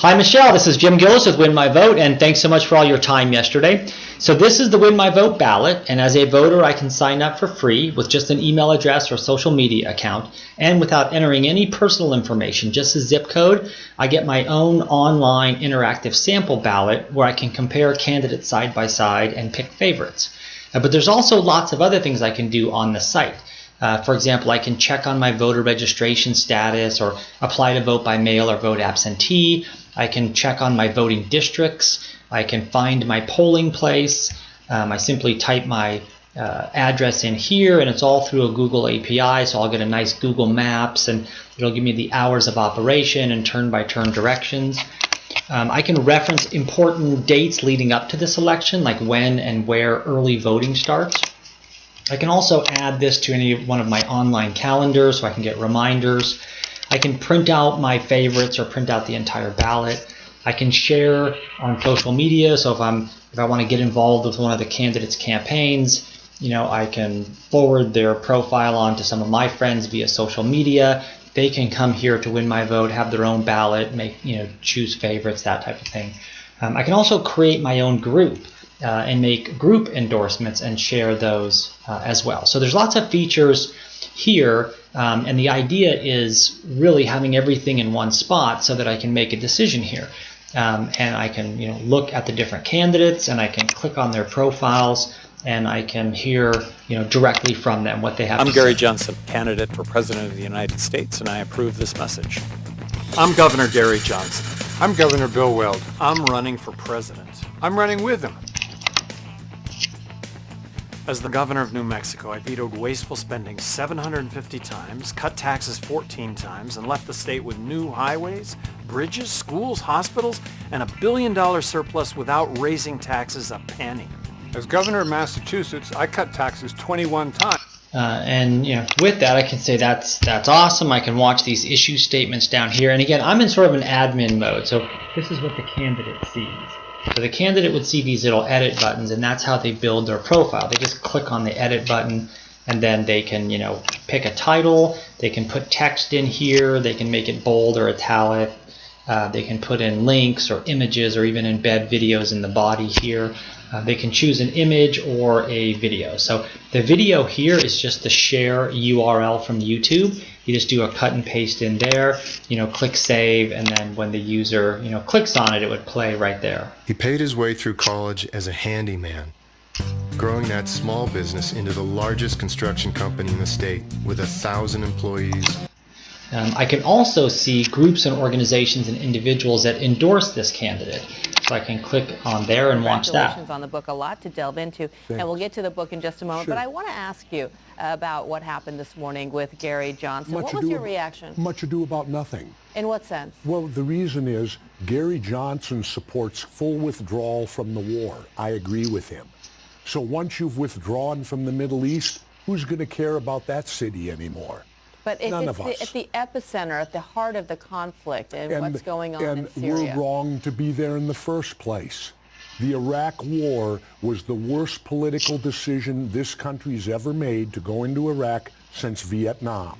Hi, Michelle. This is Jim Gillis with Win My Vote, and thanks so much for all your time yesterday. So this is the Win My Vote ballot, and as a voter, I can sign up for free with just an email address or social media account, and without entering any personal information, just a zip code. I get my own online interactive sample ballot where I can compare candidates side by side and pick favorites. But there's also lots of other things I can do on the site. For example, I can check on my voter registration status or apply to vote by mail or vote absentee. I can check on my voting districts. I can find my polling place. I simply type my address in here, and it's all through a Google API, so I'll get a nice Google Maps, and it'll give me the hours of operation and turn-by-turn directions. I can reference important dates leading up to this election, like when and where early voting starts. I can also add this to any one of my online calendars so I can get reminders. I can print out my favorites or print out the entire ballot. I can share on social media, so if I want to get involved with one of the candidates' campaigns, I can forward their profile on to some of my friends via social media. They can come here to Win My Vote, have their own ballot, choose favorites, that type of thing. I can also create my own group and make group endorsements and share those as well. So there's lots of features here, and the idea is really having everything in one spot so that I can make a decision here. And I can look at the different candidates, and I can click on their profiles, and I can hear directly from them what they have to say. I'm Gary Johnson, candidate for President of the United States, and I approve this message. I'm Governor Gary Johnson. I'm Governor Bill Weld. I'm running for president. I'm running with him. As the governor of New Mexico, I vetoed wasteful spending 750 times, cut taxes 14 times, and left the state with new highways, bridges, schools, hospitals, and $1 billion surplus without raising taxes a penny. As governor of Massachusetts, I cut taxes 21 times. And with that, I can say that's awesome. I can watch these issue statements down here. And again, I'm in sort of an admin mode, so this is what the candidate sees. So the candidate would see these little edit buttons, and that's how they build their profile. They just click on the edit button, and then they can pick a title. They can put text in here. They can make it bold or italic. They can put in links or images, or even embed videos in the body here. They can choose an image or a video. So the video here is just the share URL from YouTube. You just do a cut and paste in there, click save, and then when the user clicks on it, it would play right there. He paid his way through college as a handyman, growing that small business into the largest construction company in the state with 1,000 employees. I can also see groups and organizations and individuals that endorse this candidate. So I can click on there and watch that. Congratulations on the book, a lot to delve into. Thanks. And we'll get to the book in just a moment. Sure. But I want to ask you about what happened this morning with Gary Johnson. What was your reaction? Much ado about nothing. In what sense? Well, the reason is Gary Johnson supports full withdrawal from the war. I agree with him. So once you've withdrawn from the Middle East, who's going to care about that city anymore? But if it's at the epicenter, at the heart of the conflict and what's going on in Syria. And we're wrong to be there in the first place. The Iraq War was the worst political decision this country's ever made to go into Iraq since Vietnam.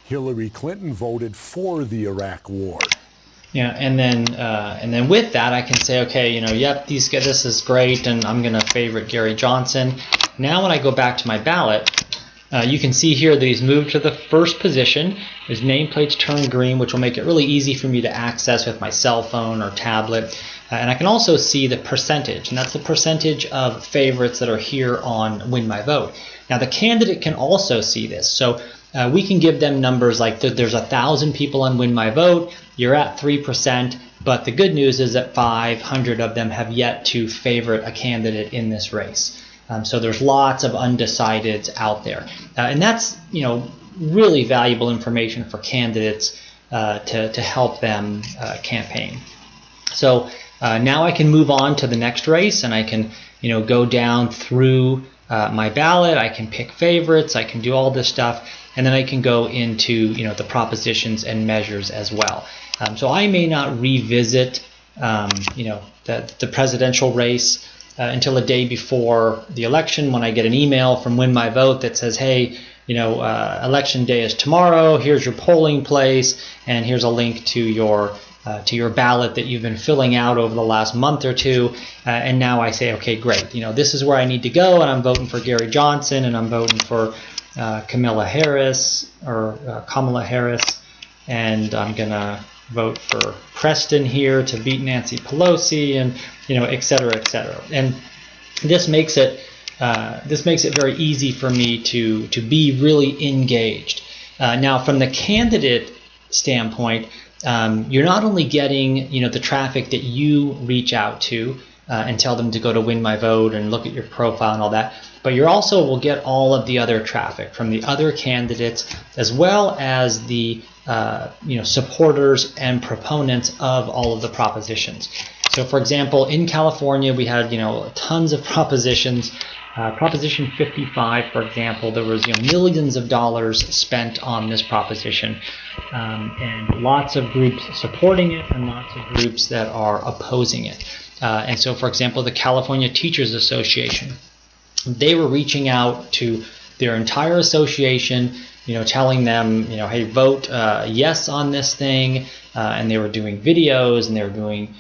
Hillary Clinton voted for the Iraq War. Yeah, and then with that, I can say, okay, yep, this is great, and I'm going to favorite Gary Johnson. Now when I go back to my ballot, you can see here that he's moved to the first position. His nameplate's turned green, which will make it really easy for me to access with my cell phone or tablet. And I can also see the percentage, and that's the percentage of favorites that are here on Win My Vote. Now the candidate can also see this. So we can give them numbers like there's 1,000 people on Win My Vote, you're at 3%, but the good news is that 500 of them have yet to favorite a candidate in this race. So there's lots of undecideds out there. And that's really valuable information for candidates to help them campaign. So now I can move on to the next race, and I can go down through my ballot. I can pick favorites. I can do all this stuff, and then I can go into the propositions and measures as well. So I may not revisit the presidential race until a day before the election, when I get an email from Win My Vote that says, hey, election day is tomorrow, here's your polling place, and here's a link to your to your ballot that you've been filling out over the last month or two, and now I say, okay, great, this is where I need to go, and I'm voting for Gary Johnson, and I'm voting for Kamala Harris, and I'm gonna vote for Preston here to beat Nancy Pelosi, and et cetera, et cetera. And this makes it very easy for me to be really engaged. Now, from the candidate standpoint, you're not only getting the traffic that you reach out to and tell them to go to Win My Vote and look at your profile and all that, but you also will get all of the other traffic from the other candidates, as well as the supporters and proponents of all of the propositions. So, for example, in California, we had tons of propositions. Proposition 55, for example, there was millions of dollars spent on this proposition, and lots of groups supporting it and lots of groups that are opposing it. And so, for example, the California Teachers Association, they were reaching out to their entire association, telling them, hey, vote yes on this thing, and they were doing videos, and they were doing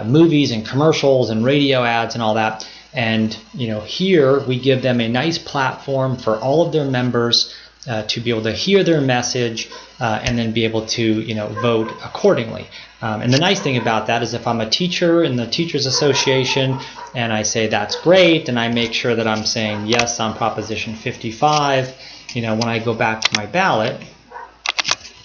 movies and commercials and radio ads and all that. And here we give them a nice platform for all of their members to be able to hear their message and then be able to vote accordingly. And the nice thing about that is if I'm a teacher in the Teachers Association and I say that's great, and I make sure that I'm saying yes on Proposition 55, when I go back to my ballot,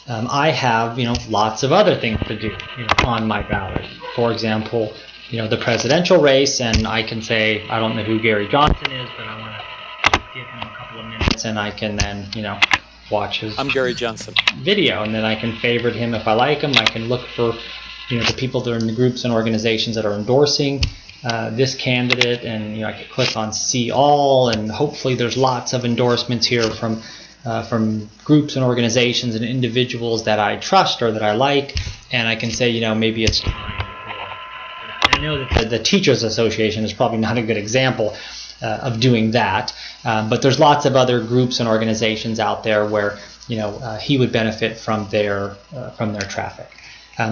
I have lots of other things to do on my ballot. For example, the presidential race, and I can say I don't know who Gary Johnson is, but I want to give him a couple of minutes, and I can then watch his I'm Gary Johnson video, and then I can favorite him if I like him. I can look for the people that are in the groups and organizations that are endorsing this candidate, and I can click on see all, and hopefully there's lots of endorsements here from groups and organizations and individuals that I trust or that I like, and I can say maybe it's time. I know that the Teachers Association is probably not a good example of doing that, but there's lots of other groups and organizations out there where he would benefit from their traffic.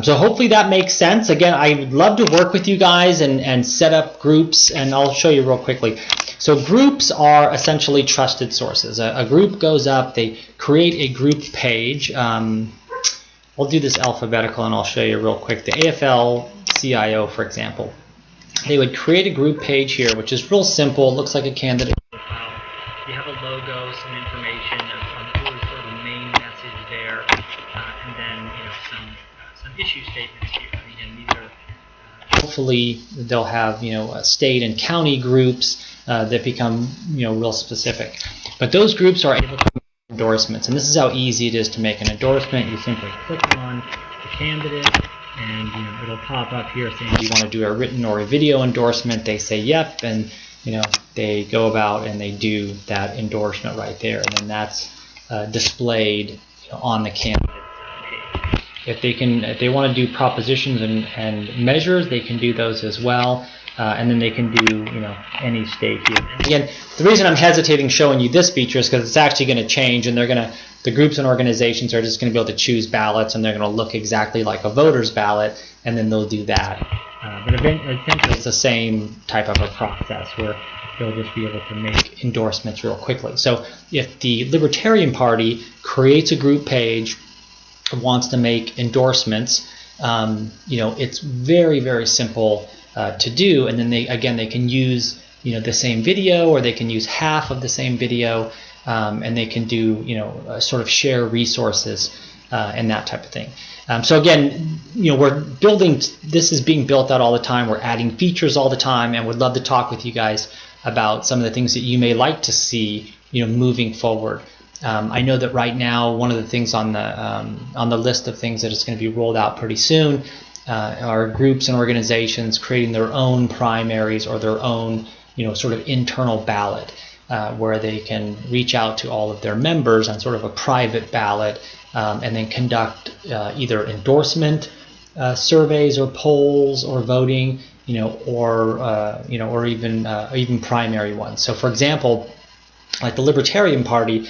So hopefully that makes sense. Again, I would love to work with you guys and set up groups, and I'll show you real quickly. So groups are essentially trusted sources. A group goes up, they create a group page. We'll do this alphabetical, and I'll show you real quick. The AFL-CIO, for example, they would create a group page here, which is real simple. It looks like a candidate profile. You have a logo, some information, a really sort of main message there, and then some issue statements here. Again, these are hopefully they'll have state and county groups that become real specific. But those groups are able to make endorsements, and this is how easy it is to make an endorsement. You simply click on the candidate, and it'll pop up here saying, do you want to do a written or a video endorsement? They say yep, and they go about and they do that endorsement right there, and then that's displayed on the candidate page. If they want to do propositions and measures, they can do those as well. And then they can do any state here. And again, the reason I'm hesitating showing you this feature is because it's actually going to change, and the groups and organizations are just going to be able to choose ballots, and they're going to look exactly like a voter's ballot, and then they'll do that. But essentially it's the same type of a process where they'll just be able to make endorsements real quickly. So if the Libertarian Party creates a group page, wants to make endorsements, it's very, very simple to do, and then they can use the same video, or they can use half of the same video, and they can do sort of share resources and that type of thing. So again, we're building. This is being built out all the time. We're adding features all the time, and would love to talk with you guys about some of the things that you may like to see moving forward. I know that right now one of the things on the list of things that is going to be rolled out pretty soon are groups and organizations creating their own primaries or their own sort of internal ballot where they can reach out to all of their members on sort of a private ballot and then conduct either endorsement surveys or polls or voting, or even primary ones. So for example, like the Libertarian Party,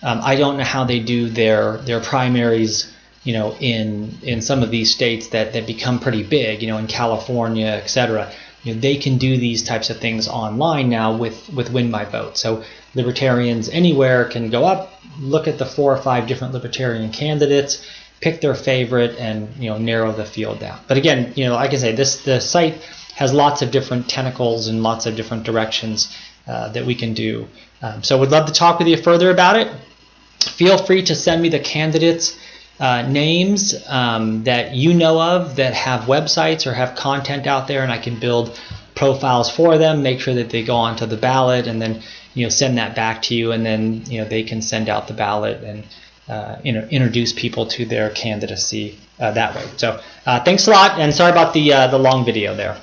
I don't know how they do their primaries you know, in some of these states that become pretty big, you know, in California, etc. You know, they can do these types of things online now with Win My Vote. So libertarians anywhere can go up, look at the 4 or 5 different libertarian candidates, pick their favorite, and, you know, narrow the field down. But again, you know, like I say, the site has lots of different tentacles and lots of different directions that we can do. So we'd love to talk with you further about it. Feel free to send me the candidates' names that you know of that have websites or have content out there, and I can build profiles for them, make sure that they go onto the ballot, and then, you know, send that back to you, and then, you know, they can send out the ballot and introduce people to their candidacy that way. So thanks a lot, and sorry about the long video there.